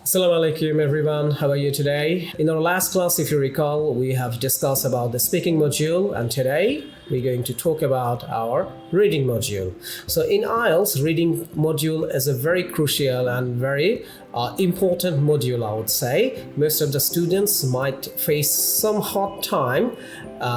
Assalamu alaikum everyone, how are you today? In our last class, if you recall, we have discussed about the speaking module, and today we're going to talk about our reading module. So in IELTS, reading module is a very crucial and very important module, I would say. Most of the students might face some hard time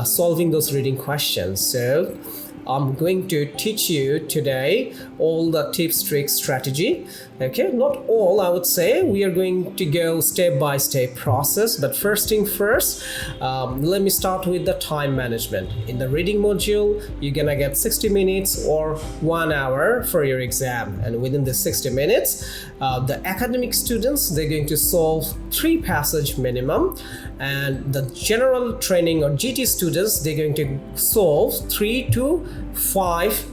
solving those reading questions. So I'm going to teach you today all the tips, tricks, strategy. Okay, not all, I would say. We are going to go step by step process, but first thing first, let me start with the time management. In the reading module, you're gonna get 60 minutes or 1 hour for your exam, and within the 60 minutes, the academic students, they're going to solve 3 passages minimum, and the general training or GT students, they're going to solve 3 to 5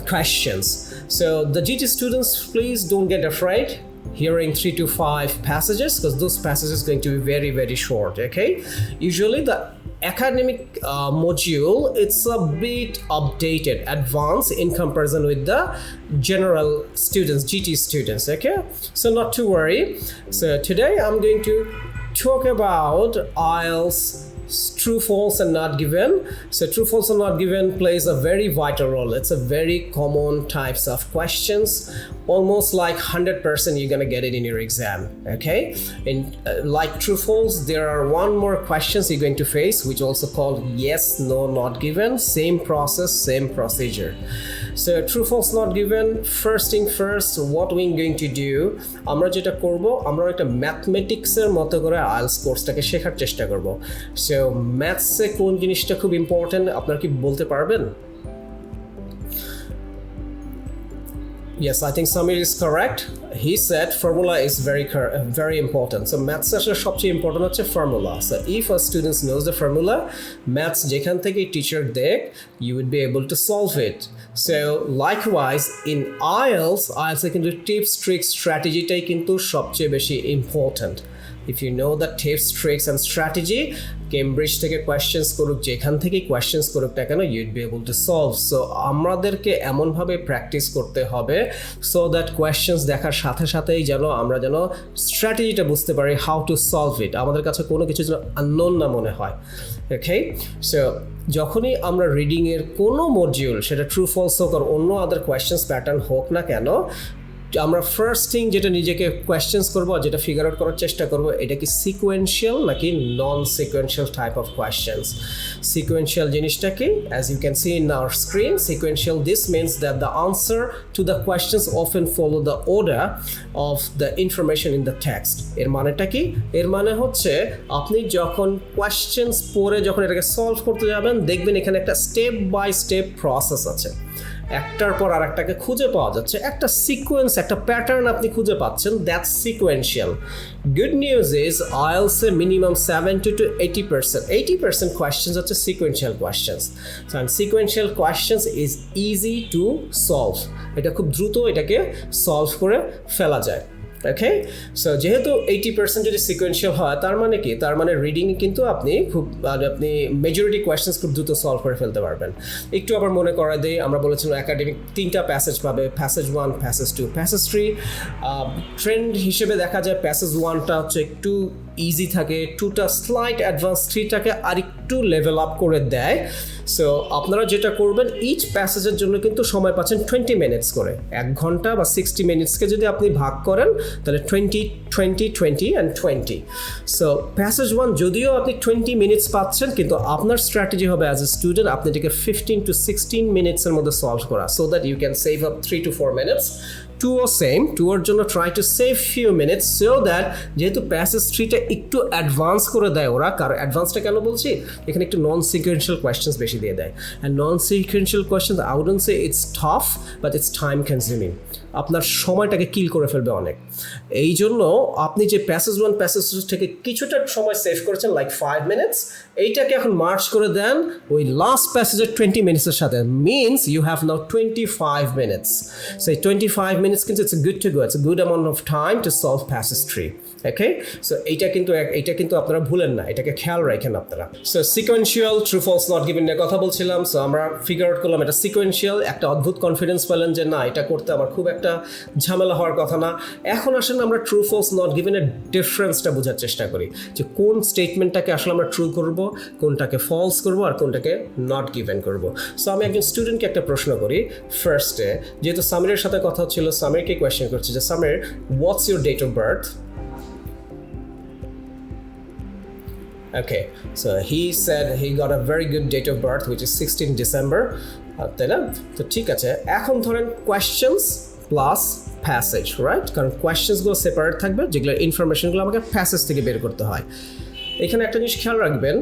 questions. So the GT students, please don't get afraid hearing 3 to 5 passages, because those passages are going to be very, very short. Okay, usually the academic module, it's a bit updated, advanced in comparison with the general students, GT students. Okay, so not to worry. So today I'm going to talk about IELTS true, false, and not given. So true, false, and not given plays a very vital role. It's a very common types of questions. Almost like 100% you're gonna get it in your exam. Okay, in like true, false, there are one more questions you're going to face, which also called yes, no, not given. Same process, same procedure. So true, false, not given. First thing first, what we're going to do, আমরা যেটা করব, আমরা একটা ম্যাথমেটিক্সের মতো করে IELTS কোর্সটাকে শেখার চেষ্টা করব। সো ম্যাথসে কোন জিনিসটা খুব ইম্পর্টেন্ট আপনারা কি বলতে পারবেন? Yes, I think Samir is correct. He said formula is very important. So maths আসলে সবচেয়ে ইম্পর্টেন্ট হচ্ছে formula. So if a student knows the formula, maths যেখান থেকে teacher দেখ, you would be able to solve it. So likewise in IELTS কিন্তু tips, tricks, strategy-টাই কিন্তু সবচেয়ে বেশি important. If you know the tips, tricks, and strategy, Cambridge থেকে questions করুক, যেখান থেকে কোয়েশ্চেন্স করুক না কেন, ইউড be able to solve. So আমাদেরকে এমনভাবে প্র্যাকটিস করতে হবে সো দ্যাট কোয়েশ্চেন্স দেখার সাথে সাথেই আমরা যেন স্ট্র্যাটেজিটা বুঝতে পারি, হাউ টু সলভ ইট। আমাদের কাছে কোনো কিছু যেন আননোন না মনে হয়। ওকে, সো যখনই আমরা রিডিংয়ের কোনো মডিউল, সেটা ট্রু ফলস হোক আর অন্য আদার কোয়েশ্চেন্স প্যাটার্ন হোক না কেন, আমরা ফার্স্ট থিং যেটা নিজেকে কোয়েশ্চেন্স করবো, যেটা ফিগার আউট করার চেষ্টা করবো, এটা কি সিকোয়েন্সিয়াল নাকি non sequential type of questions. Sequential জিনিসটা কি? As you can see in our screen, sequential this means that the answer to the questions often follow the order of the information in the text. এর মানেটা কি? এর মানে হচ্ছে আপনি যখন কোয়েশ্চেন্স পড়ে যখন এটাকে সলভ করতে যাবেন, দেখবেন এখানে একটা স্টেপ বাই স্টেপ প্রসেস আছে, একটার পর আর একটাকে খুঁজে পাওয়া যাচ্ছে, একটা সিকোয়েন্স, একটা প্যাটার্ন আপনি খুঁজে পাচ্ছেন, that's sequential. Good news is IELTS a minimum 70 to 80% questions হচ্ছে sequential questions. And sequential questions is easy to solve. এটা খুব দ্রুত এটাকে সলভ করে ফেলা যায়। ওকে, সো যেহেতু 80% যদি সিকোয়েন্সিয়াল হয়, তার মানে কি? তার মানে রিডিংয়ে কিন্তু আপনি মেজরিটি কোয়েশ্চেন্স খুব দ্রুত সলভ করে ফেলতে পারবেন। একটু আবার মনে করা দেই, আমরা বলেছিলাম একাডেমিক 3টা প্যাসেজ পাবে, প্যাসেজ 1, প্যাসেজ 2, প্যাসেজ 3। ট্রেন্ড হিসেবে দেখা যায় প্যাসেজ 1টা হচ্ছে একটু ইজি থাকে, 2টা স্লাইট অ্যাডভান্স, 3টাকে আরেকটু লেভেল আপ করে দেয়। সো আপনারা যেটা করবেন, ইচ প্যাসেজের জন্য কিন্তু সময় পাচ্ছেন 20 মিনিটস করে। 1 ঘন্টা বা 60 মিনিটসকে যদি আপনি ভাগ করেন, তাহলে 20, 20, 20 and 20। সো প্যাসেজ 1 যদিও আপনি 20 মিনিটস পাচ্ছেন, কিন্তু আপনার স্ট্র্যাটেজি হবে অ্যাজ এ স্টুডেন্ট আপনি এটাকে 15 to 16 মিনিটসের মধ্যে সলভ করা, so that you can save up 3 to 4 minutes. টুর জন্য try to save few minutes, so that যেহেতু প্যাসেজ 3টা একটু অ্যাডভান্স করে দেয় ওরা, কারণ অ্যাডভান্সটা কেন বলছি, এখানে একটু নন সিকোয়েন্সিয়াল কোয়েশ্চেন্স বেশি দিয়ে দেয়। And non sequential questions I wouldn't say it's tough, but it's time consuming. আপনার সময়টাকে কিল করে ফেলবে অনেক। এই জন্য আপনি যে প্যাসেজ 1, প্যাসেজ 2 থেকে কিছুটা সময় সেভ করেছেন, লাইক 5 মিনিটস, এইটাকে এখন মার্চ করে দেন ওই লাস্ট প্যাসেজের 20 মিনিটসের সাথে, means you have now 25 minutes. সেই 25 মিনিটস minutes কিন্তু it's good to go, it's a good amount of time to solve passage 3. Okay, so এটা কিন্তু আপনারা ভুলেন না, এটাকে খেয়াল রাখেন আপনারা। So sequential true false not given নিয়ে কথা বলছিলাম। সো আমরা ফিগার আউট করলাম এটা সিকোয়েন্সিয়াল, একটা অদ্ভুত কনফিডেন্স পেলেন যে না এটা করতে আমার খুব একটা ঝামেলা হওয়ার কথা না। এখন আসেন আমরা ট্রু ফলস নট গিভেনের ডিফারেন্সটা বোঝার চেষ্টা করি, যে কোন স্টেটমেন্টটাকে আসলে আমরা ট্রু করব, কোনটাকে ফলস করব, আর কোনটাকে নট গিভেন করব। সো আমি একজন স্টুডেন্টকে একটা প্রশ্ন করি ফার্স্টে, যেহেতু সামিরের সাথে কথা হচ্ছিল, সামিরকে কোয়েশ্চেন করছি যে Samir, what's your date of birth? Okay, so he said he got a very good date of birth, which is 16 December. তাই না? তো ঠিক আছে, এখন ধরেন কোয়েশ্চেন্স প্লাস প্যাসেজ, রাইট? কারণ কোয়েশ্চেন্সগুলো সেপারেট থাকবে, যেগুলোর ইনফরমেশনগুলো আমাকে প্যাসেজ থেকে বের করতে হয়। এখানে একটা জিনিস খেয়াল রাখবেন,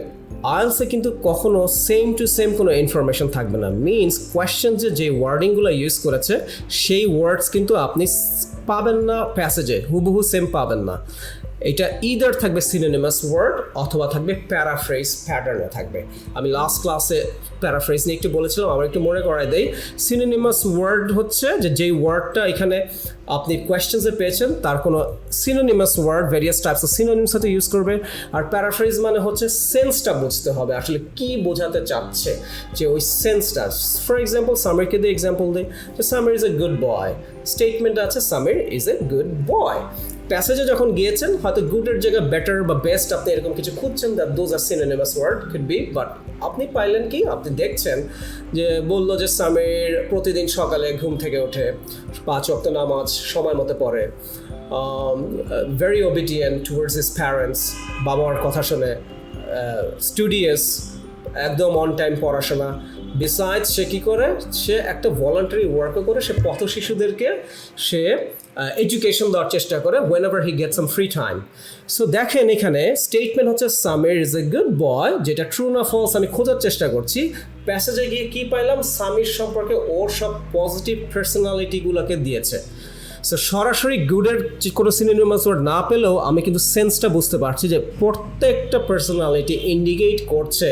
আইএলসে কিন্তু কখনো সেম টু সেম কোনো ইনফরমেশন থাকবে না। মিনস কোয়েশ্চেন্সে যে ওয়ার্ডিংগুলো ইউজ করেছে সেই ওয়ার্ডস কিন্তু আপনি পাবেন না প্যাসেজে, হুবহু সেম পাবেন না। এটা ইদার থাকবে সিনোনিমাস ওয়ার্ড অথবা থাকবে প্যারাফ্রেজ প্যাটার্নে থাকবে। আমি লাস্ট ক্লাসে প্যারাফ্রেজ নিয়ে একটু বলেছিলাম, আবার একটু মনে করাই দেই। সিনোনিমাস ওয়ার্ড হচ্ছে যে যেই ওয়ার্ডটা এখানে আপনি কোয়েশ্চেন্সে পেয়েছেন তার কোনো synonymous word various types of synonyms সাথে ইউজ করবে। আর প্যারাফ্রেজ মানে হচ্ছে সেন্সটা বুঝতে হবে, আসলে কি বোঝাতে চাচ্ছে, যে ওই সেন্সটা। ফর এক্সাম্পল সামিরকে দিয়ে এক্সাম্পল দিই, যে Samir is a good boy. Statement আছে Samir is a good boy. প্যাসেজে যখন গিয়েছেন হয়তো গুডের জায়গায় বেটার বা বেস্ট আপনি এরকম কিছু খুঁজছেন, that those are synonymous word could be, but আপনি পাইলেন কি, আপনি দেখছেন যে বললো যে সামির প্রতিদিন সকালে ঘুম থেকে ওঠে, 5 ওয়াক্ত নামাজ সময় মতো পড়ে, very obedient towards his parents, বাবা মার কথা শুনে, স্টুডিয়াস, একদম অন টাইম পড়াশোনা। বিসাইডস সে কী করে, সে একটা ভলান্টারি ওয়ার্কও করে, সে পথ শিশুদেরকে সে এডুকেশন দেওয়ার চেষ্টা করে whenever he get some free time. So দেখেন এখানে স্টেটমেন্ট হচ্ছে Samir is a good boy, যেটা ট্রু না ফলস আমি খোঁজার চেষ্টা করছি। প্যাসেজে গিয়ে কী পাইলাম, সামির সম্পর্কে ওর সব পজিটিভ পার্সোনালিটিগুলোকে দিয়েছে। সো সরাসরি গুডের কোনো সিনোনিমাস ওয়ার্ড না পেলেও আমি কিন্তু সেন্সটা বুঝতে পারছি যে প্রত্যেকটা পার্সোনালিটি ইন্ডিকেট করছে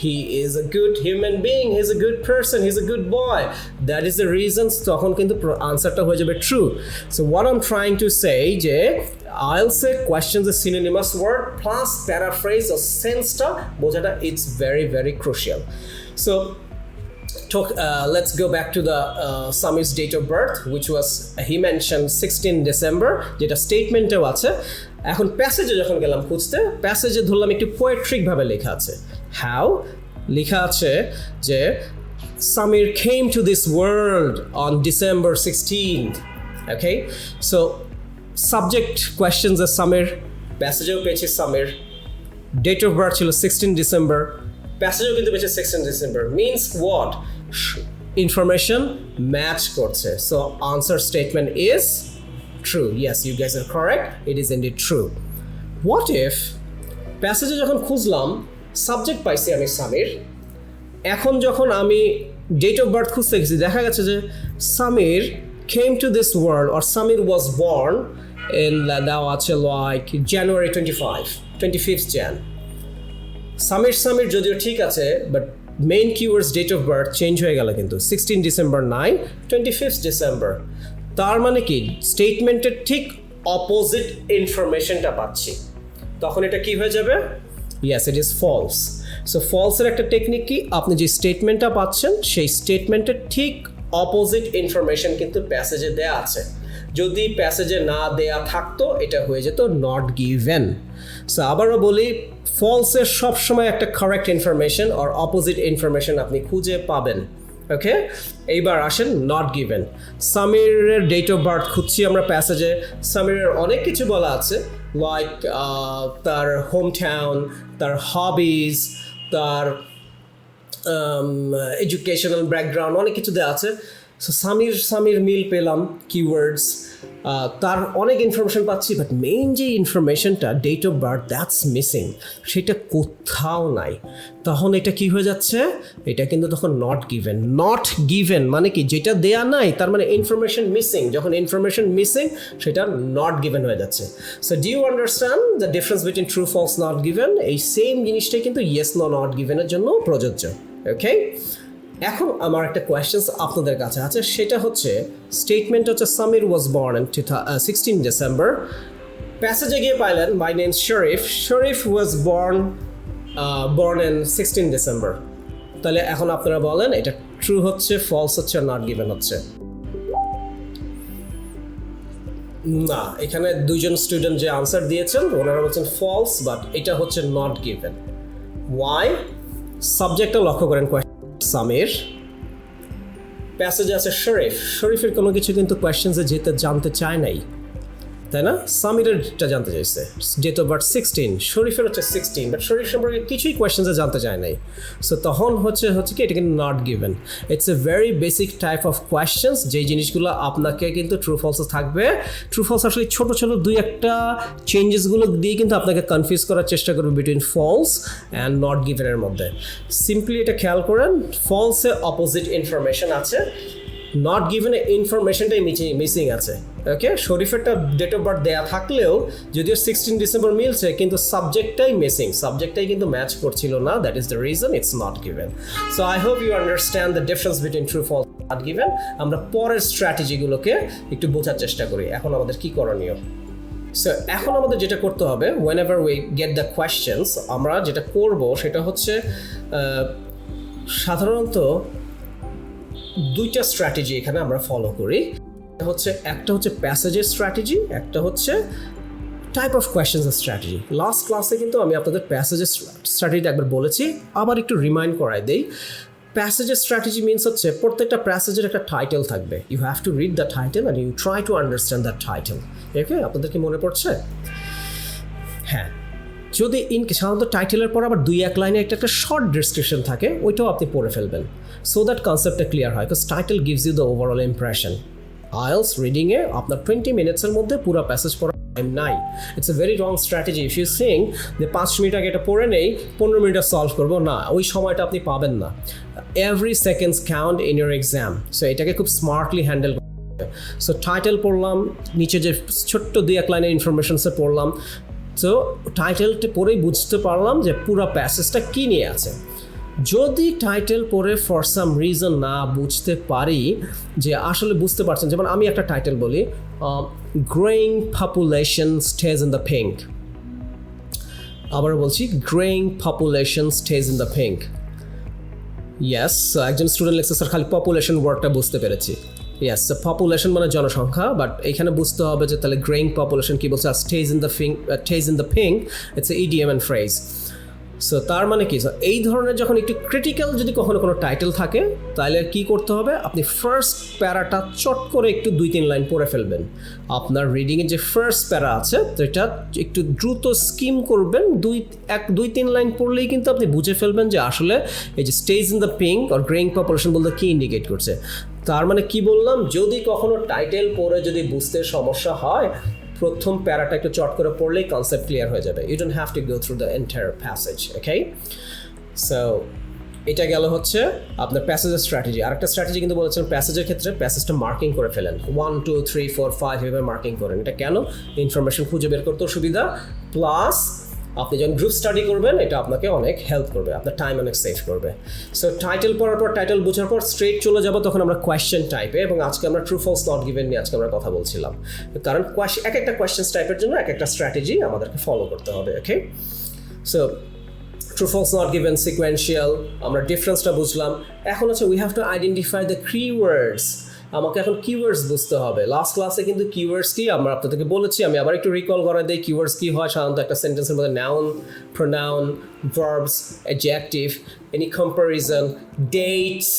he is a good human being, he is a good person, he is a good boy. That is the reasons, তখন কিন্তু আনসারটা হয়ে যাবে true. So what I am trying to say, যে আইএলসে কোয়েশ্চেন্স এ synonymous word plus paraphrase ও সেন্সটা বোঝাটা it's very very crucial. So let's go back to the Samir's date of birth, which was he mentioned 16 December, যেটা স্টেটমেন্টেও আছে। এখন প্যাসেজে যখন গেলাম খুঁজতে, প্যাসেজে ধরলাম একটু পোয়েট্রিক ভাবে লেখা আছে। হাউ লেখা আছে যে Samir came to this world on December 16th. Okay, so subject questions as Samir, প্যাসেজেও পেয়েছি Samir, date of birth ছিল 16 December, প্যাসেজও কিন্তু পেয়েছে 16 December, means what? Information match করছে। So answer statement is true. Yes, you guys are correct. It is indeed true. What if প্যাসেজে যখন খুঁজলাম subject পাইছি আমি সামির, এখন যখন আমি ডেট অফ বার্থ খুঁজতে গেছি দেখা গেছে যে Samir came to this world or Samir was born in দেওয়া আছে like January 25th Jan. Samir যদিও ঠিক আছে, but main keywords date of birth change হয়ে গেল কিন্তু 16 December 9, 25th December। তার মানে কি স্টেটমেন্টের ঠিক অপোজিট ইনফরমেশনটা পাচ্ছি, তখন এটা কি হয়ে যাবে? Yes, it is false. So ফলসের একটা টেকনিক কি, আপনি যে স্টেটমেন্টটা পাচ্ছেন সেই স্টেটমেন্টের ঠিক অপোজিট ইনফরমেশন কিন্তু প্যাসেজে দেয়া আছে। যদি প্যাসেজে না দেয়া থাকতো এটা হয়ে যেত নট গিভেন। সো আবারও বলি, ফলসের সবসময় একটা কারেক্ট ইনফরমেশন আর অপোজিট ইনফরমেশন আপনি খুঁজে পাবেন। ওকে, এইবার আসেন নট গিভেন। সামিরের ডেট অফ বার্থ খুঁজছি আমরা প্যাসেজে, সামিরের অনেক কিছু বলা আছে, লাইক তার হোম টাউন, তার হবিজ, তার এডুকেশনাল ব্যাকগ্রাউন্ড, অনেক কিছু দেওয়া আছে। সো সামির মিল পেলাম কিওয়ার্ডস, তার অনেক ইনফরমেশন পাচ্ছি, বাট মেইন যে ইনফরমেশনটা date of birth that's missing, সেটা কোথাও নাই। তখন এটা কি হয়ে যাচ্ছে? এটা কিন্তু তখন নট গিভেন মানে কি, যেটা দেয়া নাই তার মানে ইনফরমেশন মিসিং। যখন ইনফরমেশন মিসিং সেটা নট গিভেন হয়ে যাচ্ছে। So do you understand the difference between true false not given? এই সেম জিনিসটাই কিন্তু ইয়েস নো নট গিভেনের জন্য প্রযোজ্য। ওকে, এখন আমার একটা কোয়েশ্চেন্স আপনাদের কাছে আছে, সেটা হচ্ছে স্টেটমেন্ট হচ্ছে Samir was born in 16 December, প্যাসেজে গিয়ে পাইলেন my name Sharif was born in 16 December. তাহলে এখন আপনারা বলেন এটা ট্রু হচ্ছে, ফলস হচ্ছে, নট গিভেন হচ্ছে? না, এখানে দুইজন স্টুডেন্ট যে আনসার দিয়েছেন ওনারা বলছেন ফলস, বাট এটা হচ্ছে নট গিভেন। ওয়াই? সাবজেক্টটা লক্ষ্য করেন, সামির, প্যাসেজে আছে শরীফের কোনো কিছু কিন্তু কোয়েশ্চেন্সে যেতে জানতে চায় নাই, তাই না? সামিরেরটা জানতে চাইছে, ডেট অফ বার্থ 16, শরীফের হচ্ছে 16, বাট শরীফ সম্পর্কে কিছুই কোয়েশ্চেন্সে জানতে চায় নাই। সো তখন হচ্ছে কি এটা কিন্তু not given. It's a very basic type of questions, যেই জিনিসগুলো আপনাকে কিন্তু ট্রু ফলস থাকবে। ট্রু ফলস আসলে ছোটো ছোটো দুই একটা চেঞ্জেসগুলো দিয়ে কিন্তু আপনাকে কনফিউজ করার চেষ্টা করবে বিটুইন ফলস অ্যান্ড নট গিভেনের মধ্যে। সিম্পলি এটা খেয়াল করেন, ফলসে অপোজিট ইনফরমেশন আছে, নট গিভেনে ইনফরমেশনটাই মিসিং আছে। ওকে, শরীফেরটা ডেট অফ বার্থ দেয়া থাকলেও যদিও 16 ডিসেম্বর মিলছে, কিন্তু সাবজেক্টটাই মিসিং, সাবজেক্টটাই কিন্তু ম্যাচ করছিল না। That is the reason it's not given. So I hope you understand the difference between true false not given. আমরা পরের স্ট্র্যাটেজিগুলোকে একটু বোঝার চেষ্টা করি। এখন আমাদের কি করণীয়? সো এখন আমাদের যেটা করতে হবে, whenever we get the questions, আমরা যেটা করব সেটা হচ্ছে সাধারণত দুইটা স্ট্র্যাটেজি এখানে আমরা ফলো করি। একটা হচ্ছে প্যাসেজের স্ট্র্যাটেজি, একটা হচ্ছে টাইপ অফ কোয়েশ্চেন্সের স্ট্র্যাটেজি। লাস্ট ক্লাসে কিন্তু আমি আপনাদের প্যাসেজের স্ট্র্যাটেজিটা একবার বলেছি, আবার একটু রিমাইন্ড করাই দেই। প্যাসেজের স্ট্র্যাটেজি মিনস হচ্ছে প্রত্যেকটা প্যাসেজের একটা টাইটেল থাকবে, you have to read the title and you try to understand that title. Okay, আপনাদের কি মনে পড়ছে? হ্যাঁ, যদি সাধারণত টাইটেলের পর আবার 2-1 লাইনে একটা শর্ট ডেসক্রিপশন থাকে, ওইটাও আপনি পড়ে ফেলবেন, সো দ্যাট কনসেপ্টটা ক্লিয়ার হয়, because title gives you the overall impression. IELTS রিডিংয়ে আপনার 20 মিনিটসের মধ্যে পুরো প্যাসেজ পড়া টাইম নাই। It's a very wrong strategy. If you সিং যে 5 মিনিট আগে এটা পড়ে নেই, 15 মিনিটে সলভ করবো, না, ওই সময়টা আপনি পাবেন না। Every seconds count in your exam. So এটাকে খুব স্মার্টলি হ্যান্ডেল করতে হবে। সো টাইটেল পড়লাম, নিচে যে ছোট্ট 2-1 লাইনের ইনফরমেশনসে পড়লাম, সো টাইটেলটা পড়েই বুঝতে পারলাম যে পুরো প্যাসেজটা কী নিয়ে আছে। যদি টাইটেল পড়ে ফর সাম রিজন না বুঝতে পারি, যে আসলে বুঝতে পারছেন, যেমন আমি একটা টাইটেল বলি, growing population stage in the pink, আবারও বলছি, growing population stage in the pink. Yes, একজন স্টুডেন্ট লিখছে স্যার খালি পপুলেশন ওয়ার্ডটা বুঝতে পেরেছি। ইয়েস, পপুলেশন মানে জনসংখ্যা, বাট এখানে বুঝতে হবে যে তাহলে গ্রোয়িং পপুলেশন কী বলছে, আর stage in the pink it's a idiom and phrase. So তার মানে কি, এই ধরনের যখন একটু ক্রিটিক্যাল যদি কখনো কোনো টাইটেল থাকে, তাহলে কি করতে হবে, আপনি ফার্স্ট প্যারাটা চট করে একটু 2-3 লাইন পড়ে ফেলবেন। আপনার রিডিংয়ে যে ফার্স্ট প্যারা আছে, তো এটা একটু দ্রুত স্কিম করবেন, 2-3 লাইন পড়লেই কিন্তু আপনি বুঝে ফেলবেন যে আসলে এই যে স্টেজ ইন দ্য পিঙ্ক আর গ্রেইং পপুলেশন বলতে কী ইন্ডিকেট করছে। তার মানে কি বললাম, যদি কখনো টাইটেল পড়ে যদি বুঝতে সমস্যা হয়, প্রথম প্যারাটা একটু চট করে পড়লেই কনসেপ্ট ক্লিয়ার হয়ে যাবে। You don't have to go through the entire passage. Okay, so এটা গেল হচ্ছে আপনার প্যাসেজের স্ট্র্যাটেজি। আরেকটা স্ট্র্যাটেজি কিন্তু বলেছেন প্যাসেজের ক্ষেত্রে, প্যাসেজটা মার্কিং করে ফেলেন, 1, 2, 3, 4, 5 এভাবে মার্কিং করেন। এটা কেন? ইনফরমেশন খুঁজে বের করতেও সুবিধা, প্লাস আপনি যখন গ্রুপ স্টাডি করবেন এটা আপনাকে অনেক হেল্প করবে, আপনার টাইম অনেক সেভ করবে। সো টাইটেল পড়ার পর, টাইটেল বোঝার পর স্ট্রেট চলে যাব তখন আমরা কোয়েশ্চেন টাইপে, এবং আজকে আমরা ট্রু ফলস নট গিভেন নিয়ে আজকে আমরা কথা বলছিলাম, কারণ এক একটা কোয়েশ্চেন টাইপের জন্য এক একটা স্ট্র্যাটেজি আমাদেরকে ফলো করতে হবে। Okay, so true false not given, sequential, আমরা ডিফারেন্সটা বুঝলাম। এখন হচ্ছে we have to identify the keywords. আমাকে এখন কিওয়ার্ডস বুঝতে হবে। লাস্ট ক্লাসে কিন্তু কিওয়ার্ডস কি আমরা আপনাদেরকে বলেছি, আমি আবার একটু রিকল করে দিই। কিওয়ার্ডস কি হয় সাধারণত একটা সেন্টেন্সের মধ্যে noun, pronoun, verbs, adjective, any comparison, dates.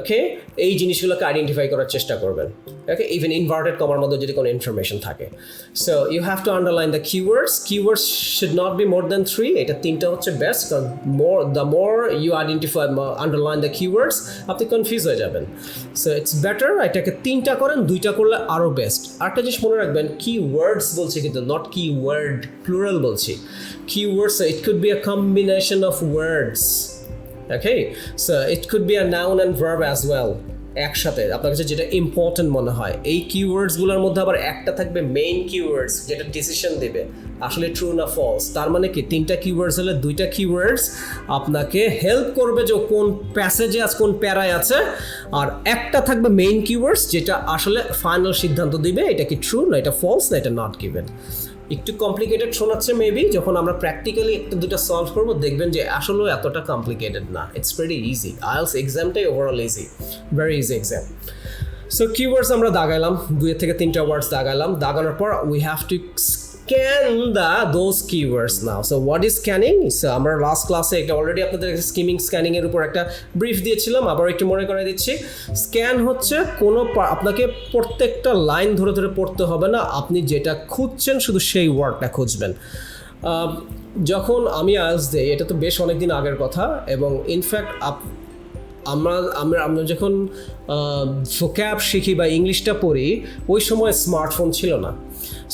Okay, এই জিনিসগুলোকে আইডেন্টিফাই করার চেষ্টা করবেন। ওকে, ইভেন ইনভার্টেড কমার মধ্যে যদি কোনো ইনফরমেশন থাকে। So you have to underline the keywords. Keywords should not be more than 3। এটা 3টা হচ্ছে বেস্ট, কারণ the more you identify underline the keywords, আপনি কনফিউজ হয়ে যাবেন। সো ইটস বেটার এটাকে 3টা করেন, 2টা করলে আরও বেস্ট। আরেকটা জিনিস মনে রাখবেন, কিওয়ার্ডস বলছি কিন্তু নট কিওয়ার্ড, প্লুরাল বলছি। Keywords, so it could be a combination of words. Okay, so it could be a noun and verb as well. একসাথে আপনার কাছে যেটা ইম্পর্টেন্ট মনে হয়, এই কিওয়ার্ডসগুলোর মধ্যে আবার একটা থাকবে মেইন কিওয়ার্ডস যেটা ডিসিশন দেবে আসলে ট্রু না ফলস। তার মানে কি 3টা কিওয়ার্ডস হলে 2টা কিওয়ার্ডস আপনাকে হেল্প করবে যে কোন প্যাসেজে আছে, কোন প্যারায় আছে, আর একটা থাকবে মেইন কিওয়ার্ডস যেটা আসলে ফাইনাল সিদ্ধান্ত দিবে এটা কি ট্রু না এটা ফলস না এটা নট গিভেন। একটু কমপ্লিকেটেড শোনাচ্ছে মেবি, যখন আমরা প্র্যাকটিক্যালি একটা দুটো সলভ করবো দেখবেন যে আসলে এতটা কমপ্লিকেটেড না, ইটস ভেরি ইজি। আইএলস এক্সামটাই overall easy, very easy exam. So keywords আমরা দাগাইলাম, 2 থেকে 3টা ওয়ার্ডস দাগাইলাম, দাগানোর পর we have to scan those keywords now. So what is scanning? So আমরা লাস্ট ক্লাসে এটা অলরেডি আপনাদের স্কিমিং এর উপর একটা ব্রিফ দিয়েছিলাম, আবার একটু মনে করাই দিচ্ছি। স্ক্যান হচ্ছে কোনো আপনাকে প্রত্যেকটা লাইন ধরে ধরে পড়তে হবে না, আপনি যেটা খুঁজছেন শুধু সেই ওয়ার্ডটা খুঁজবেন। যখন আমি আইএলটিএস দেই, এটা তো বেশ অনেকদিন আগের কথা, এবং ইনফ্যাক্ট আমরা যখন ভোক্যাব শিখি বা ইংলিশটা পড়ি ওই সময় স্মার্টফোন ছিল না।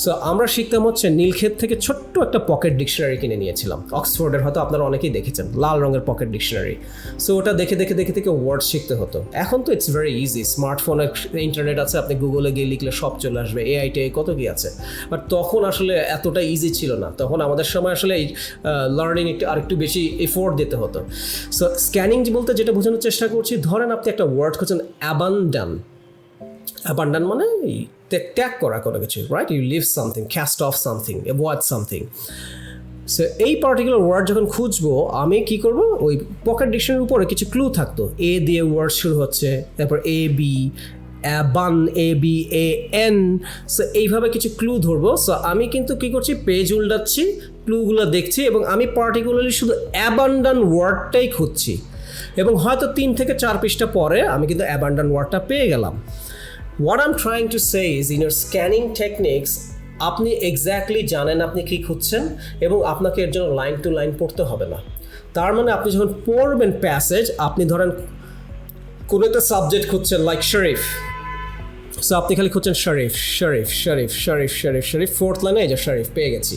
সো আমরা শিখতাম হচ্ছে নীলক্ষেত থেকে ছোট্ট একটা পকেট ডিকশনারি কিনে নিয়েছিলাম, অক্সফোর্ডের, হয়তো আপনারা অনেকেই দেখেছেন, লাল রঙের পকেট ডিকশনারি। সো ওটা দেখে দেখে দেখে দেখে ওয়ার্ড শিখতে হতো। এখন তো ইটস ভেরি ইজি, স্মার্টফোনে ইন্টারনেট আছে, আপনি গুগলে গিয়ে লিখলে সব চলে আসবে, এআইটিআই কত কি আছে। বাট তখন আসলে এতটা ইজি ছিল না, তখন আমাদের সময় আসলে এই লার্নিং আরেকটু বেশি এফোর্ট দিতে হতো। সো স্ক্যানিং বলতে যেটা বোঝানোর চেষ্টা করছি, ধরেন আপনি একটা ওয়ার্ড খুঁজছেন অ্যাবান্ডন মানে ত্যাগ করা কোনো কিছু, right? You leave something, cast off something, avoid something. So এই পার্টিকুলার ওয়ার্ড যখন খুঁজবো আমি কি করব, ওই পকেট ডিকশনারির উপরে কিছু ক্লু থাকতো, এ দিয়ে ওয়ার্ড শুরু হচ্ছে, তারপর এ বি, বান, A B A N. So এইভাবে কিছু ক্লু ধরবো। সো আমি কিন্তু কি করছি, পেজ উল্টাচ্ছি, ক্লুগুলো দেখছি, এবং আমি পার্টিকুলারলি শুধু অ্যাবান্ডন ওয়ার্ডটাই খুঁজছি, এবং হয়তো 3 থেকে 4 পৃষ্ঠা পরে আমি কিন্তু অ্যাবান্ডন ওয়ার্ডটা পেয়ে গেলাম। What I'm trying to say is in your scanning techniques আপনি এক্স্যাক্টলি জানেন আপনি কী খুঁজছেন, এবং আপনাকে এর জন্য লাইন টু লাইন পড়তে হবে না। তার মানে আপনি যখন পড়বেন প্যাসেজ, আপনি ধরেন কোনো একটা সাবজেক্ট খুঁজছেন লাইক শরীফ, সো আপনি খালি খুঁজছেন শরীফ শরীফ শরীফ শরীফ শরীফ শরীফ, 4th লাইনে এই যে শরীফ পেয়ে গেছি,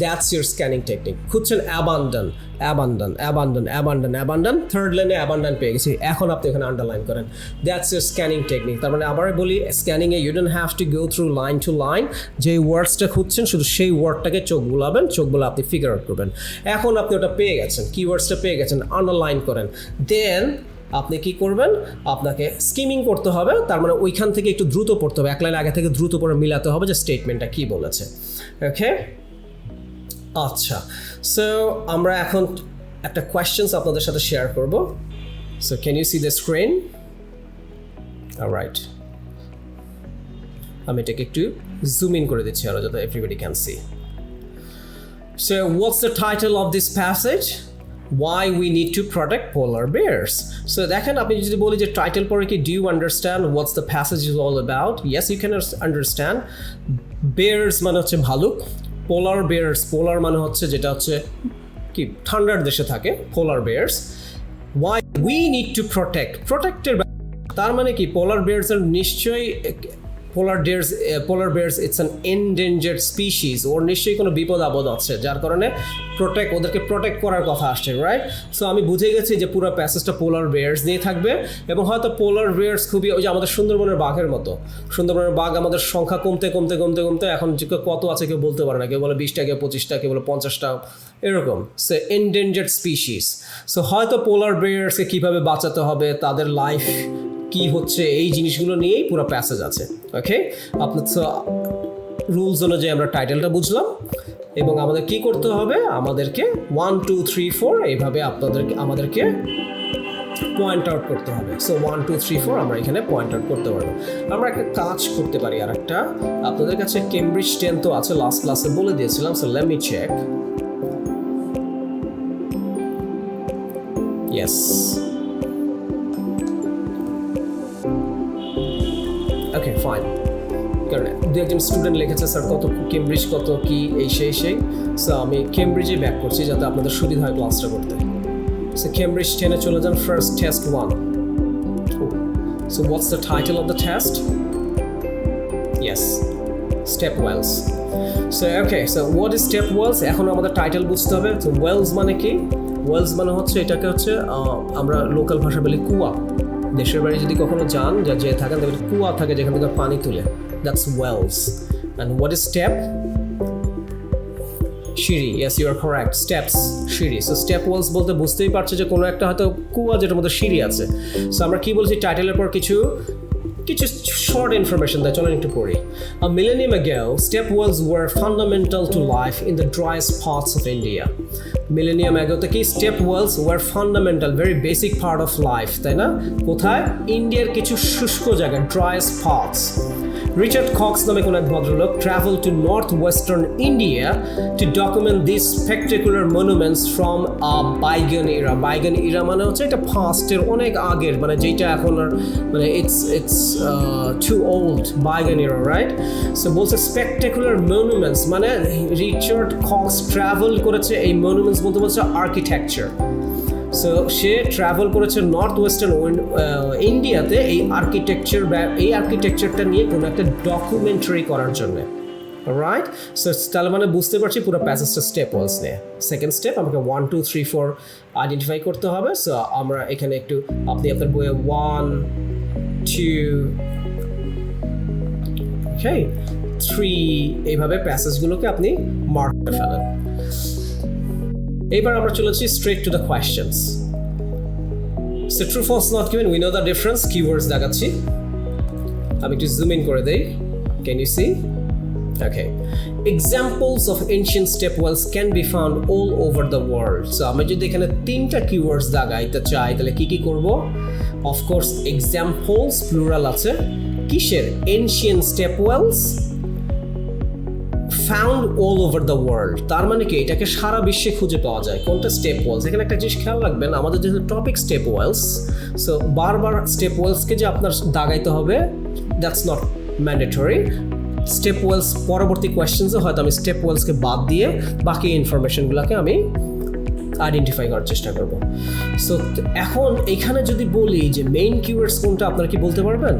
দ্যাটস ইউর স্ক্যানিং টেকনিক। খুঁজছেন abandon abandon abandon abandon abandon, 3rd লাইনে অ্যাবান্ডন পেয়ে গেছি, এখন আপনি এখানে আন্ডারলাইন করেন, দ্যাটস ইউর স্ক্যানিং টেকনিক। তার মানে আবার বলি, স্ক্যানিংয়ে you don't have to go through line to line, যে ওয়ার্ডসটা খুঁজছেন শুধু সেই ওয়ার্ডটাকে চোখ বুলাবেন, চোখ বুলা আপনি ফিগার আউট করবেন। এখন আপনি ওটা পেয়ে গেছেন, কিওয়ার্ডসটা পেয়ে গেছেন, আন্ডারলাইন করেন, দেন আপনি কি করবেন, আপনাকে স্কিমিং করতে হবে। তার মানে ওইখান থেকে একটু দ্রুত পড়তে হবে, 1 লাইন আগে থেকে দ্রুত পড়ে মিলাতে হবে যে স্টেটমেন্টটা কী বলেছে। ওকে, আচ্ছা। সো আমরা এখন একটা কোয়েশ্চেন্স আপনাদের সাথে শেয়ার করব। So can you see the screen? Alright, আমি এটাকে একটু জুম ইন করে দিচ্ছি আরো যাতে everybody can see. So what's the title of this passage? Why we need to protect polar bears. So দেখেন, আপনি যদি বলি যে টাইটেল পরে কি, do you understand what's the passage is all about? Yes, you can understand. Bears মানে হচ্ছে ভালুক, polar bears, polar মানে হচ্ছে যেটা হচ্ছে কি ঠান্ডার দেশে থাকে, polar bears. Why we need to protected, তার মানে কি polar bears are নিশ্চয়ই polar bears it's an endangered species, ওর নিশ্চয়ই কোনো বিপদ আপদ আছে, যার কারণে ওদেরকে প্রোটেক্ট করার কথা আসছে, রাইট? সো আমি বুঝে গেছি যে পুরো প্যাসেজটা পোলার বেয়ার্স নিয়ে থাকবে, এবং হয়তো পোলার বেয়ার্স খুবই ওই যে আমাদের সুন্দরবনের বাঘের মতো, সুন্দরবনের বাঘ আমাদের সংখ্যা কমতে কমতে কমতে কমতে এখন কত আছে কেউ বলতে পারে না, কেউ বলে 20টা, কেউ 25টা, কেউ বলে 50টা, এরকম। So endangered species. সো হয়তো পোলার বেয়ার্সকে কীভাবে বাঁচাতে হবে, তাদের লাইফ কি হচ্ছে, এই জিনিসগুলো নিয়েই পুরো প্যাসেজ আছে। ওকে, আপনার রুলস অনুযায়ী আমরা টাইটেলটা বুঝলাম, এবং আমাদের কি করতে হবে, আমাদেরকে 1 2 3 4 এইভাবে আমাদেরকে পয়েন্ট আউট করতে হবে। সো 1 2 3 4 আমরা এখানে পয়েন্ট আউট করতে পারবো। আমরা একটা কাজ করতে পারি, আর একটা আপনাদের কাছে কেমব্রিজ 10 তো আছে, লাস্ট ক্লাসে বলে দিয়েছিলাম। So let me check. Yes, okay fine. কারণ 2-1 স্টুডেন্ট লিখেছে স্যার কত কেমব্রিজ কত কি এই সেই। সো আমি কেমব্রিজে ব্যাক করছি যাতে আপনাদের সুবিধা হয় ক্লাসটা করতে। সো কেমব্রিজ 10-এ চলে যান, first test 1। So what's the title of the test? Yes, step Wales. So okay, so what is step Wales? এখন আমাদের টাইটেল বুঝতে হবে। তো ওয়েলস মানে কি? ওয়েলস মানে হচ্ছে এটাকে হচ্ছে আমরা লোকাল ভাষা বলি কুয়া, দেশের বাড়ি যদি কখনো যান যে থাকেন তবে কুয়া থাকে যেখান থেকে পানি তুলে, that's wells. And what is step? সিঁড়ি। Yes, you are correct, steps, সিঁড়ি। সো স্টেপ ওয়েলস বলতে বুঝতেই পারছে যে কোনো একটা হয়তো কুয়া যেটার মধ্যে সিঁড়ি আছে। সো আমরা কি বলছি টাইটেলের পর কিছু short information that চলেন একটু পড়ি। A millennium ago, step wells were fundamental to life in the driest parts of India. Millennium ago তে কি step wells were fundamental, very basic part of life, তাই না? কোথায়? ইন্ডিয়ার কিছু শুষ্ক জায়গা, driest parts. Richard Cox নামে কোন এক ভদ্রলোক traveled to northwestern India to document these spectacular monuments from a bygone era. Bygone era মানে হচ্ছে এটা পাস্টের অনেক আগের, মানে যেটা এখন মানে it's too old, bygone era, right? So বলছে spectacular monuments মানে রিচার্ড কক্স ট্রাভেল করেছে এই monuments বলতে বলছে আর্কিটেকচার। সো সে ট্রাভেল করেছে নর্থ ওয়েস্টার্ন ইন্ডিয়াতে এই আর্কিটেকচারটা নিয়ে কোনো একটা ডকুমেন্টারি করার জন্য, রাইট? সো তাহলে মানে বুঝতে পারছি পুরো প্যাসেজটা স্টেপ ওয়ালস নিয়ে। সেকেন্ড স্টেপ আমাকে 1 2 3 4 আইডেন্টিফাই করতে হবে। সো আমরা এখানে একটু আপনি আপনার বইয়ে 1 2 3 এইভাবে প্যাসেজগুলোকে আপনি মার্ক করে ফেলেন। এবার আমরা চলেছি straight to the questions. So true false not given, we know the difference, keywords দেখাচ্ছি। আমি একটু জুম ইন করে দেই, can you see? Okay. Examples of ancient step wells can be found all over the world. So আমি যদি এখানে তিনটা keywords দেখাইতে চাই তাহলে কি কি করব? Of course examples plural আছে, কিসের? Ancient step wells found all over the world, তার মানে কি এটাকে সারা বিশ্বে খুঁজে পাওয়া যায়। কোনটা? Step Wales. এখানে একটা জিনিস খেয়াল রাখবেন, আমাদের যেহেতু টপিক স্টেপ ওয়েলস, সো বারবার স্টেপ ওয়েলসকে যে আপনার দাগাইতে হবে that's not mandatory. Step Wales পরবর্তী কোয়েশ্চেন্সে হয়তো আমি স্টেপ ওয়েলসকে বাদ দিয়ে বাকি ইনফরমেশনগুলোকে আমি আইডেন্টিফাই করার চেষ্টা করব। সো এখন এখানে যদি বলি যে মেইন কিওয়ার্ডস কোনটা, আপনারা কি বলতে পারবেন?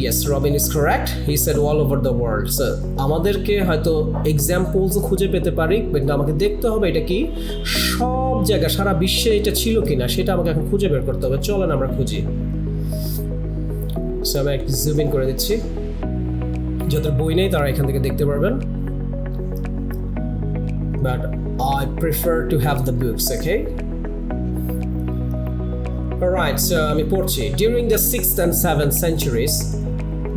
Yes, Robin is correct. He said all over the world. So আমাদেরকে হয়তো এক্সাম্পলসও খুঁজে পেতে পারি, কিন্তু আমাকে দেখতে হবে এটা কি সব জায়গা সারা বিশ্বে এটা ছিল কিনা সেটা আমাকে এখন খুঁজে বের করতে হবে। চলেন আমরা খুঁজি। সো আমি একটু জুম ইন করে দিচ্ছি, যাদের বই নেই তারা এখান থেকে দেখতে পারবেন, but I prefer to have the books, okay? Alright, so আমি পড়ছি। During the 6th and 7th centuries,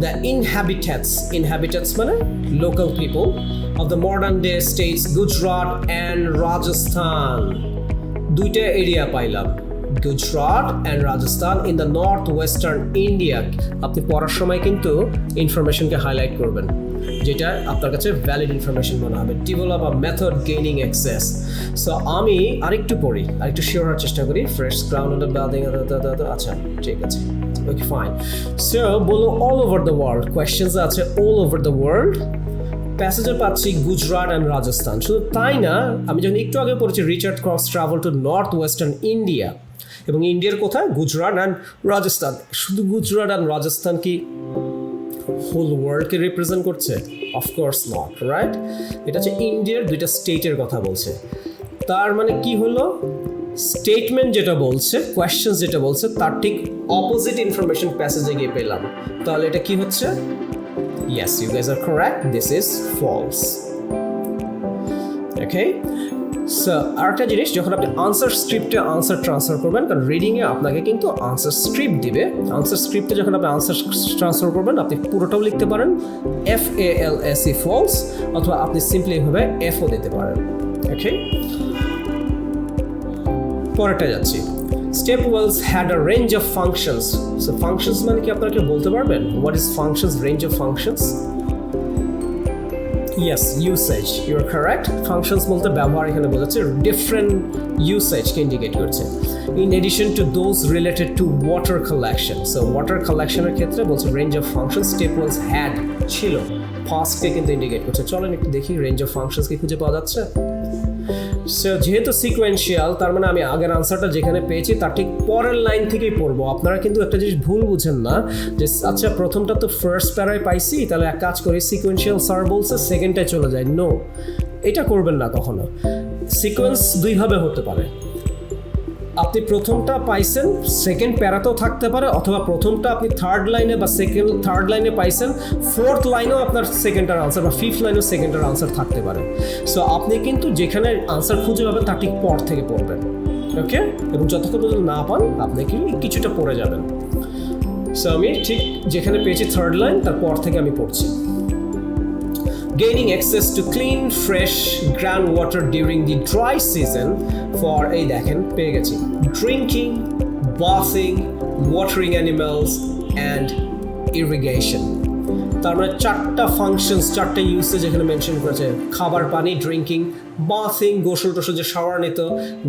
the inhabitants মানে local people of the modern day states Gujarat and Rajasthan, দুইটা এরিয়া পাইলাম, Gujarat and Rajasthan in the northwestern India। আপনি পড়ার সময় কিন্তু ইনফরমেশনকে highlight করবেন যেটা আপনার কাছে ভ্যালিড ইনফরমেশন মনে হবে। Develop a method gaining access. So আমি আরেকটু পড়ি, আরেকটু শিওর হওয়ার চেষ্টা করি। Fresh ground on the building, আচ্ছা ঠিক আছে, ওকে ফাইন। সো বলো all over the world, questions আছে অল ওভার দ্য ওয়ার্ল্ড, প্যাসেজে পাচ্ছি গুজরাট অ্যান্ড রাজস্থান। শুধু তাই না, আমি যখন একটু আগে পড়েছি Richard cross travel to north western India, এবং ইন্ডিয়ার কোথায়? গুজরাট অ্যান্ড রাজস্থান। শুধু গুজরাট অ্যান্ড রাজস্থান কি হোল ওয়ার্ল্ডকে রিপ্রেজেন্ট করছে? Of course not, right? এটা হচ্ছে ইন্ডিয়ার দুইটা স্টেটের কথা বলছে। তার মানে কি হলো? স্টেটমেন্ট যেটা বলছে, কোয়েশ্চেন যেটা বলছে তার ঠিক অপোজিট ইনফরমেশন প্যাসেজে গিয়ে পেলাম, তাহলে এটা কি হচ্ছে? Yes, you guys are correct. This is false. Okay? So আরেকটা জিনিস, যখন আপনি আনসার স্ক্রিপ্টে আনসার ট্রান্সফার করবেন, কারণ রিডিংয়ে আপনাকে কিন্তু আনসার স্ক্রিপ্ট দিবে, আনসার স্ক্রিপ্টে যখন আপনি আনসার ট্রান্সফার করবেন আপনি পুরোটাও লিখতে পারেন FALSE ফলস, অথবা আপনি সিম্পলি এভাবে FO দিতে পারেন। ওকে, পরেরটা যাচ্ছি। Step Wales had a range of functions. So functions মানে কি আপনারা কি বলতে পারবেন? What is functions, range of functions? Yes, usage. You are correct. Functions বলতে ব্যবহার এখানে বোঝাচ্ছে, ডিফারেন্ট ইউসেজকে ইন্ডিকেট করছে। In addition to those related to water collection. So water collection এর ক্ষেত্রে বলছে range of functions step wells had ছিল, pastকে কিন্তু ইন্ডিকেট করছে। চলেন একটু দেখি range of functions কি খুঁজে পাওয়া যাচ্ছে। সো যেহেতু সিকোয়েন্সিয়াল, তার মানে আমি আগের আনসারটা যেখানে পেয়েছি তার ঠিক পরের লাইন থেকেই পড়বো। আপনারা কিন্তু একটা জিনিস ভুল বুঝেন না যে আচ্ছা প্রথমটা তো ফার্স্ট প্যারায় পাইছি, তাহলে এক কাজ করি সিকোয়েন্সিয়াল স্যার বলছে সেকেন্ডটায় চলে যায়। নো, এটা করবেন না কখনো। সিকোয়েন্স দুইভাবে হতে পারে। আপনি প্রথমটা পাইছেন সেকেন্ড প্যারাতেও থাকতে পারে, অথবা প্রথমটা আপনি থার্ড লাইনে বা থার্ড লাইনে পাইছেন, ফোর্থ লাইনেও আপনার সেকেন্ডটার আনসার বা ফিফথ লাইনেও সেকেন্ডটার আনসার থাকতে পারে। সো আপনি কিন্তু যেখানে আনসার খুঁজে পাবেন তার ঠিক পর থেকে পড়বেন, ওকে? এবং যতক্ষণ পর্যন্ত না পান আপনি কি কিছুটা পড়ে যাবেন। সো আমি ঠিক যেখানে পেয়েছি থার্ড লাইন তার পর থেকে আমি পড়ছি। Gaining access to clean, fresh groundwater during the dry season for এই দেখেন পেয়ে গেছি drinking, bathing, watering animals and irrigation। তার মানে চারটা ফাংশনস, চারটা ইউসেজ এখানে মেনশন করেছে। খাবার পানি, ড্রিঙ্কিং, বাথিং গোসল টোসল যে শাওয়ার নিত,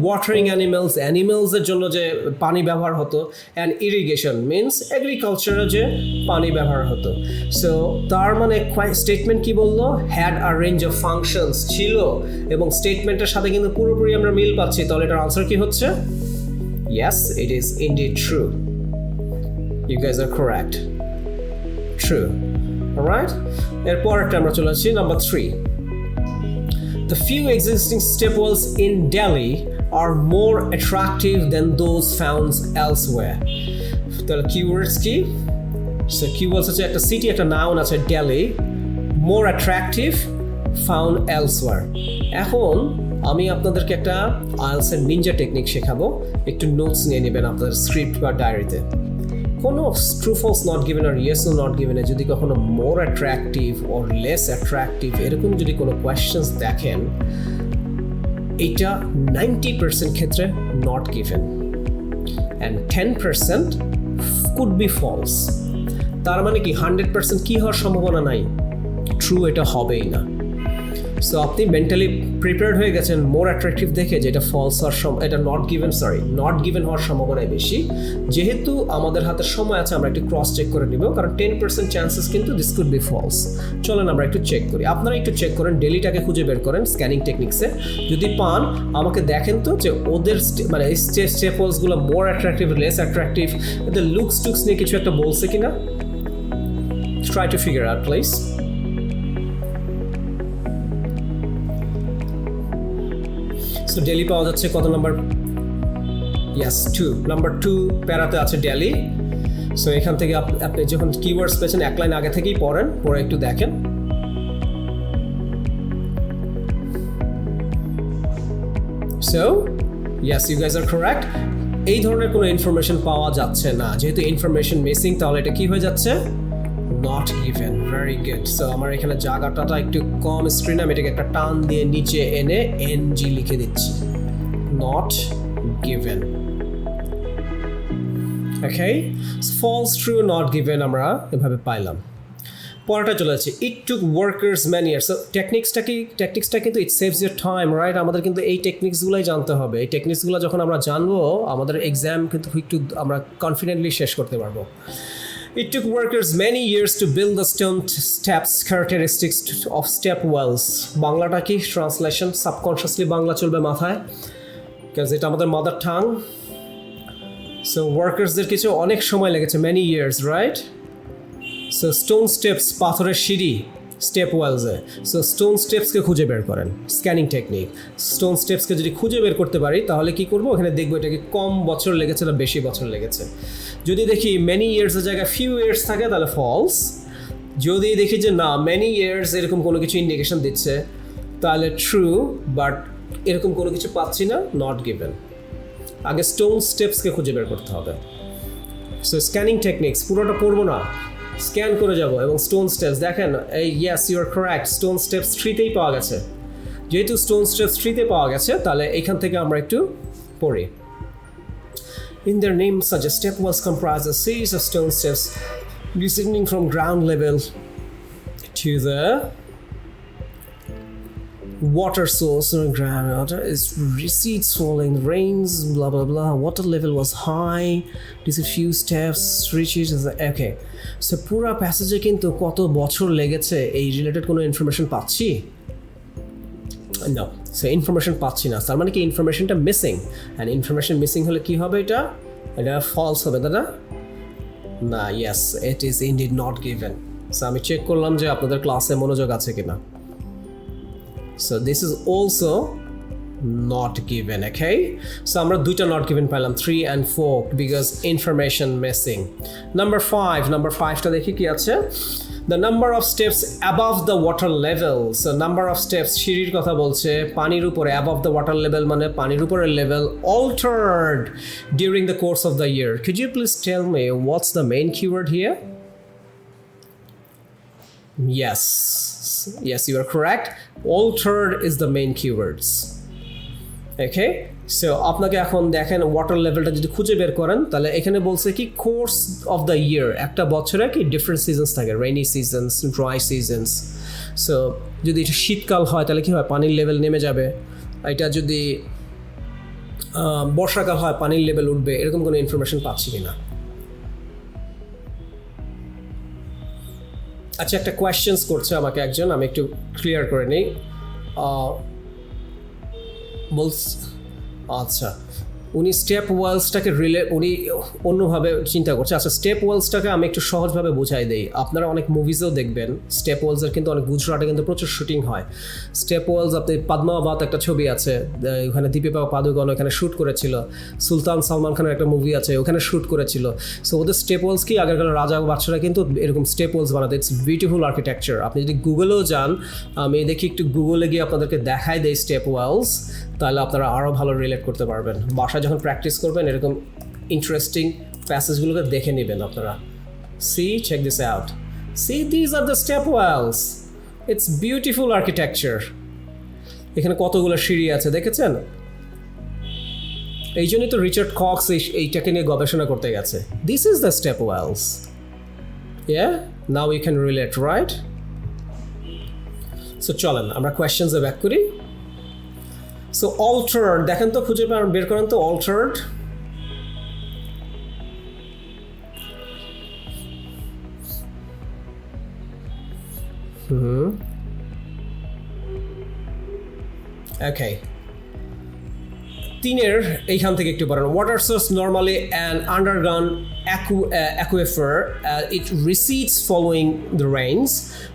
ওয়াটারিং অ্যানিমেলস, অ্যানিমেলসের জন্য যে পানি ব্যবহার হতো, অ্যান্ড ইরিগেশন মিনস এগ্রিকালচারে যে পানি ব্যবহার হতো। সো তার মানে স্টেটমেন্ট কি বললো, had a range of functions ছিল, এবং স্টেটমেন্টের সাথে কিন্তু পুরোপুরি আমরা মিল পাচ্ছি। তাহলে এটার আনসার কি হচ্ছে? Yes, it is indeed true. You guys are correct, true. Alright, এরপরটা আমরা চলে আসছি number 3। The few existing step wells in Delhi are more attractive than those found elsewhere. তাহলে keywords কি? So keywords হচ্ছে একটা সিটি, একটা নাউন আছে Delhi, more attractive, found elsewhere। এখন আমি আপনাদেরকে একটা IELTS এর নিনজা টেকনিক শেখাবো, একটু নোটস নিয়ে নেবেন আপনাদের স্ক্রিপ্ট বা ডায়েরিতে। কোনো ট্রু ফলস নট গিভেন আর ইয়েস ও নট গিভেনে যদি কখনো more attractive or less attractive এরকম যদি কোনো কোয়েশ্চেন্স দেখেন, এইটা 90% ক্ষেত্রে not given and 10% could be false. তার মানে কি 100% কি হওয়ার সম্ভাবনা নাই, ট্রু এটা হবেই না। সো আপনি মেন্টালি প্রিপেয়ার্ড হয়ে গেছেন মোর অ্যাট্রাকটিভ দেখে যে এটা ফলস হওয়ার এটা নট গিভেন হওয়ার সম্ভাবনাই বেশি। যেহেতু আমাদের হাতে সময় আছে আমরা একটু ক্রস চেক করে নিব, কারণ 10% চান্সেস কিন্তু দিস কুড বি ফলস। চলেন আমরা একটু চেক করি। আপনারা একটু চেক করেন, ডেলিটাকে খুঁজে বের করেন স্ক্যানিং টেকনিক্সে। যদি পান আমাকে দেখেন তো যে ওদের মানে এই স্টেপলসগুলো মোর অ্যাট্রাকটিভ, লেস অ্যাট্রাকটিভ, এদের লুকস টুকস নিয়ে কিছু একটা বলছে কিনা। Try to figure out please. So daily পাওয়া যাচ্ছে কত নাম্বার? ইয়েস 2, নাম্বার 2 প্যারাতে আছে ডেলি। সো এখান থেকে আপনি যখন কিওয়ার্ডস পেয়েছেন এক লাইন আগে থেকেই পড়েন, পড়ে একটু দেখেন। So yes, you guys are correct. এই ধরনের কোনো ইনফরমেশন পাওয়া যাচ্ছে না, যেহেতু ইনফরমেশন মিসিং, তাহলে এটা কি হয়ে যাচ্ছে? Not given. Very good. So আমার এখানে জায়গাটা একটু কম স্ক্রিনে, আমি এটাকে একটা টান দিয়ে নিচে এনে এনজি লিখে দিচ্ছি, not given. Okay, false, true, not given আমরা এভাবে পাইলাম। পরেরটা চলে যাচ্ছে, it took workers many years. So টেকনিক্সটা কিন্তু it saves your time, right? আমাদের কিন্তু এই টেকনিক্সগুলোই জানতে হবে। এই টেকনিক্সগুলো যখন আমরা জানবো আমাদের এক্সাম কিন্তু একটু আমরা কনফিডেন্টলি শেষ করতে পারবো। It took workers many years to build the stone steps characteristics of step wells. বাংলাটা কি ট্রান্সলেশন? সাবকনশিয়াসলি বাংলা চলবে মাথায়, বিকজ এটা আমাদের মাদার টাং। সো ওয়ার্কার্সদের কিছু অনেক সময় লেগেছে, many years, right? So stone steps, পাথরের সিঁড়ি, স্টেপ ওয়েলসে। সো স্টোন স্টেপসকে খুঁজে বের করেন, স্ক্যানিং টেকনিক। স্টোন স্টেপসকে যদি খুঁজে বের করতে পারি তাহলে কি করবো, এখানে দেখবো এটা কি কম বছর লেগেছে না বেশি বছর লেগেছে। যদি দেখি মেনি ইয়ার্সের জায়গায় ফিউ ইয়ার্স থাকে তাহলে ফলস। যদি দেখি যে না মেনি ইয়ার্স এরকম কোনো কিছু ইন্ডিকেশন দিচ্ছে তাহলে ট্রু, বাট এরকম কোনো কিছু পাচ্ছি না, নট গিভেন। আগে স্টোন স্টেপসকে খুঁজে বের করতে হবে। সো স্ক্যানিং টেকনিক্স পুরোটা পড়বো না, স্ক্যান করে যাব এবং স্টোন স্টেপস দেখেন, এই yes you are correct, stone steps 3তেই পাওয়া গেছে। যেহেতু স্টোন স্টেপস 3তে পাওয়া গেছে তাহলে এখান থেকে আমরা একটু পড়ি। In their name suggest step wells comprise a series of stone steps descending from ground level to the water source. Groundwater is recedes following rains, blah blah blah. Water level was high. This a few steps reaches. Okay, so পুরা প্যাসেজে কিন্তু কত বছর লেগেছে এই related কোনো information পাচ্ছি? No, so information পাচ্ছি না, তার মানে কি ইনফরমেশনটা মিসিং। অ্যান্ড ইনফরমেশন মিসিং হলে কি হবে, এটা ফলস হবে, দাদা না। Yes, it is indeed not given. So আমি চেক করলাম যে আপনাদের ক্লাসে মনোযোগ আছে কিনা। So this is also not given, okay? So আমরা দুইটা not given পেলাম 3 and 4 because information missing. Number 5 টা দেখি কি আছে? The number of steps above the water level. So number of steps সিঁড়ির কথা বলছে, পানির উপরে above the water level মানে পানির উপরে level altered during the course of the year. Could you please tell me what's the main keyword here? Yes, you are correct. Altered is the main keywords. Okay, so আপনাকে এখন দেখেন water লেভেলটা যদি খুঁজে বের করেন তাহলে এখানে বলছে কি কোর্স অফ দ্য ইয়ার, একটা বছরে কি ডিফারেন্ট সিজনস থাকে, rainy seasons, dry seasons. So যদি এটা শীতকাল হয় তাহলে কি হয়, পানির লেভেল নেমে যাবে। এটা যদি বর্ষাকাল হয় পানির লেভেল উঠবে, এরকম কোনো ইনফরমেশন পাচ্ছি কিনা। আচ্ছা, একটা কোয়েশ্চেন্স করছে আমাকে একজন, আমি একটু ক্লিয়ার করে নিই। আচ্ছা, উনি স্টেপ ওয়েলসটাকে উনি অন্যভাবে চিন্তা করছে। আচ্ছা, স্টেপ ওয়েলসটাকে আমি একটু সহজভাবে বুঝাই দিই। আপনারা অনেক মুভিজেও দেখবেন স্টেপ ওয়েলসের কিন্তু অনেক গুজরাটে কিন্তু প্রচুর শুটিং হয়। স্টেপ ওয়েলস, আপনি পদ্মাবত একটা ছবি আছে, ওখানে দীপিকা পাদুকোন ওখানে শ্যুট করেছিল। সুলতান সালমান খানের একটা মুভি আছে, ওখানে শ্যুট করেছিল। সো ওদের স্টেপ ওয়েলস কি, আগেরকালের রাজা বাদশারা কিন্তু এরকম স্টেপ ওয়েলস বানাতে। It's beautiful architecture. আপনি যদি গুগলেও যান, আমি দেখি একটু গুগলে গিয়ে আপনাদেরকে দেখাই দেয় স্টেপ ওয়েলস, তাহলে আপনারা আরও ভালো রিলেট করতে পারবেন। বাসায় যখন প্র্যাকটিস করবেন এরকম ইন্টারেস্টিং প্যাসেজগুলোকে দেখে নেবেন আপনারা। Check this out, this are the step wells. It's beautiful architecture. এখানে কতগুলো সিঁড়ি আছে দেখেছেন? এই জন্যই তো রিচার্ড কক্স এইটাকে নিয়ে গবেষণা করতে গেছে। This is the step wells. Now you can relate, right? So চলেন আমরা কোয়েশ্চেন্সে ব্যাক করি। সো altered, দেখেন তো, খুঁজে বের করেন তো altered। ওকে, তিনের এইখান থেকে একটু পড়েন। Water source normally an underground aquifer, it recedes following the rains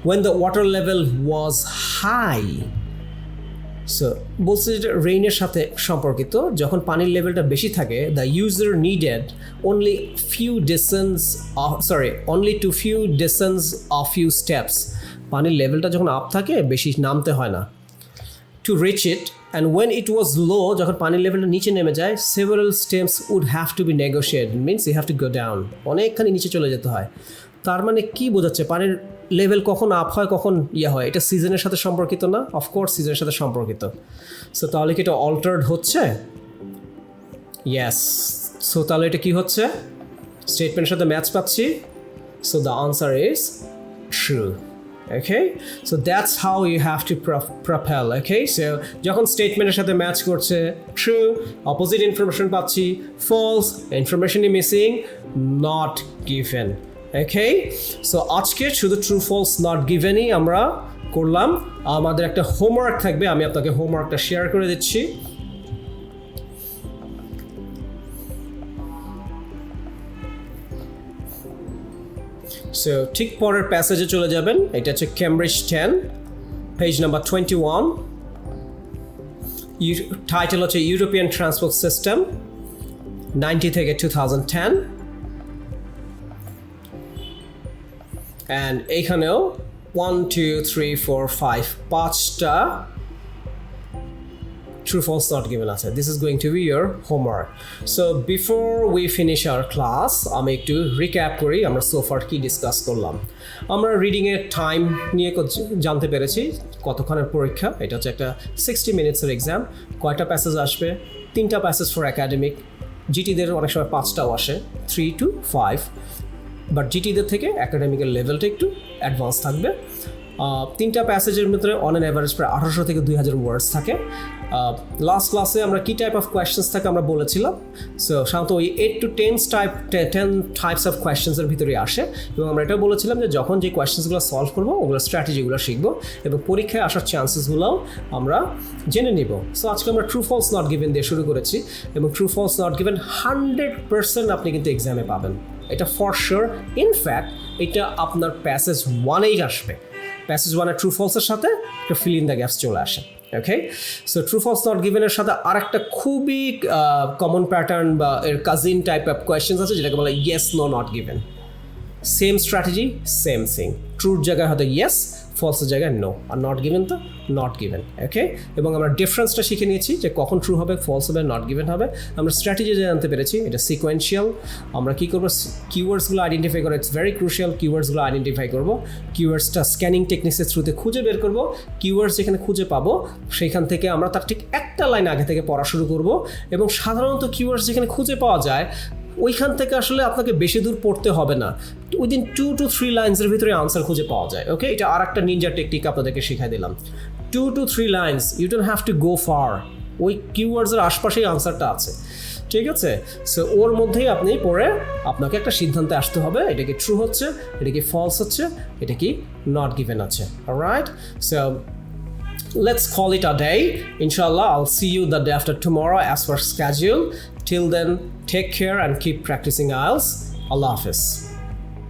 when the water level was high. So বলছে যেটা রেইনের সাথে সম্পর্কিত, যখন পানির লেভেলটা বেশি থাকে, the user needed only to few distance of few steps. পানির লেভেলটা যখন আপ থাকে বেশি নামতে হয় না। To reach it, and when it was low, যখন পানির লেভেলটা নিচে নেমে যায়, several steps would have to be negotiated, means you have to go down, অনেকখানি নিচে চলে যেতে হয়। তার মানে কি বোঝাচ্ছে, পানির লেভেল কখন আপ হয় কখন হয়, এটা সিজনের সাথে সম্পর্কিত না? অফকোর্স সিজনের সাথে সম্পর্কিত। সো তাহলে কি এটা অল্টার্ড হচ্ছে? ইয়েস। সো তাহলে এটা কি হচ্ছে? স্টেটমেন্টের সাথে ম্যাচ পাচ্ছি। So the answer is true. Okay, so that's how you have to propel. Okay, so যখন স্টেটমেন্টের সাথে ম্যাচ করছে, true, opposite information পাচ্ছি, false, information is missing, not given. Okay, so আজকে শুধু ট্রু ফলস নট গিভেনই আমরা করলাম। আমাদের একটা হোমওয়ার্ক থাকবে, আমি আপনাকে হোমওয়ার্কটা শেয়ার করে দিচ্ছি। সো ঠিক পরের প্যাসেজে চলে যাবেন। এটা হচ্ছে ক্যামব্রিজ 10, পেজ নাম্বার 21। টাইটেল হচ্ছে ইউরোপিয়ান ট্রান্সপোর্ট সিস্টেম 90 থেকে 2010। অ্যান্ড এইখানেও 1 2 3 4 5 5টা true false not given আছে। This is going to be your homework. So before we finish our class, আমি একটু রিক্যাপ করি আমরা so far কি ডিসকাস করলাম। আমরা রিডিংয়ের টাইম নিয়ে জানতে পেরেছি, কতক্ষণের পরীক্ষা। এটা হচ্ছে একটা 60 মিনিটসের এক্সাম। কয়টা প্যাসেজ আসবে? 3টা প্যাসেজ ফর একাডেমিক। জিটিদের অনেক সময় 5টাও আসে, 3 to 5, বাট জিটিদের থেকে একাডেমিকের লেভেলটা একটু অ্যাডভান্স থাকবে। 3টা প্যাসেজের ভিতরে অন অ্যান অ্যাভারেজ প্রায় 1800 থেকে 2000 ওয়ার্ডস থাকে। লাস্ট ক্লাসে আমরা কী টাইপ অফ কোয়েশ্চেন্স থাকে আমরা বলেছিলাম। সো সাধারণত ওই 8 to 10 টাইপস অফ কোয়েশ্চেন্সের ভিতরে আসে, এবং আমরা এটাও বলেছিলাম যে যখন যে কোয়েশ্চেন্সগুলো সলভ করবো ওগুলো স্ট্র্যাটেজিগুলো শিখবো এবং পরীক্ষায় আসার চান্সেসগুলোও আমরা জেনে নিব। সো আজকে আমরা ট্রু ফলস নট গিভেন দিয়ে শুরু করেছি, এবং ট্রু ফলস নট গিভেন 100% আপনি কিন্তু এক্সামে পাবেন, এটা ফর শিওর। ইনফ্যাক্ট এটা আপনার প্যাসেজ 1এই আসবে। প্যাসেজ 1-এর ট্রু ফলসের সাথে একটা ফিল ইন দ্য গ্যাপস চলে আসে। Okay so true false not গিভেনের সাথে আরেকটা খুবই কমন প্যাটার্ন বা এর কাজিন টাইপ অফ কোয়েশ্চেন্স আছে যেটাকে বলে yes no not given same strategy same thing ট্রুর জায়গায় হয়তো ইয়েস ফলসের জায়গায় নো আর নট গিভেন তো নট গিভেন ওকে এবং আমরা ডিফারেন্সটা শিখে নিয়েছি যে কখন ট্রু হবে ফলস হবে নট গিভেন হবে আমরা স্ট্র্যাটেজি জানতে পেরেছি এটা সিকোয়েন্সিয়াল আমরা কী করবো কিওয়ার্ডসগুলো আইডেন্টিফাই করা ইটস ভেরি ক্রুশিয়াল কিওয়ার্ডসগুলো আইডেন্টিফাই করবো কিওয়ার্ডসটা স্ক্যানিং টেকনিক্সের থ্রুতে খুঁজে বের করবো কিওয়ার্ডস যেখানে খুঁজে পাবো সেইখান থেকে আমরা তার ঠিক একটা লাইন আগে থেকে পড়া শুরু করবো এবং সাধারণত কিওয়ার্ডস যেখানে খুঁজে পাওয়া যায় ওইখান থেকে আসলে আপনাকে বেশি দূর পড়তে হবে না উইদিন 2 to 3 লাইন্সের ভিতরে আনসার খুঁজে পাওয়া যায় ওকে এটা আর একটা নিনজা টেকনিক আপনাদেরকে শিখাই দিলাম 2 to 3 lines you don't have to go far ওই কিওয়ার্ডসের আশপাশেই আনসারটা আছে ঠিক আছে সো ওর মধ্যেই আপনি পড়ে আপনাকে একটা সিদ্ধান্তে আসতে হবে এটা কি ট্রু হচ্ছে এটা কি ফলস হচ্ছে এটা কি নট গিভেন আছে alright so let's call it a day. Inshallah, I'll see you the day after tomorrow as per schedule. Till then, take care and keep practicing IELTS. Allah Hafiz.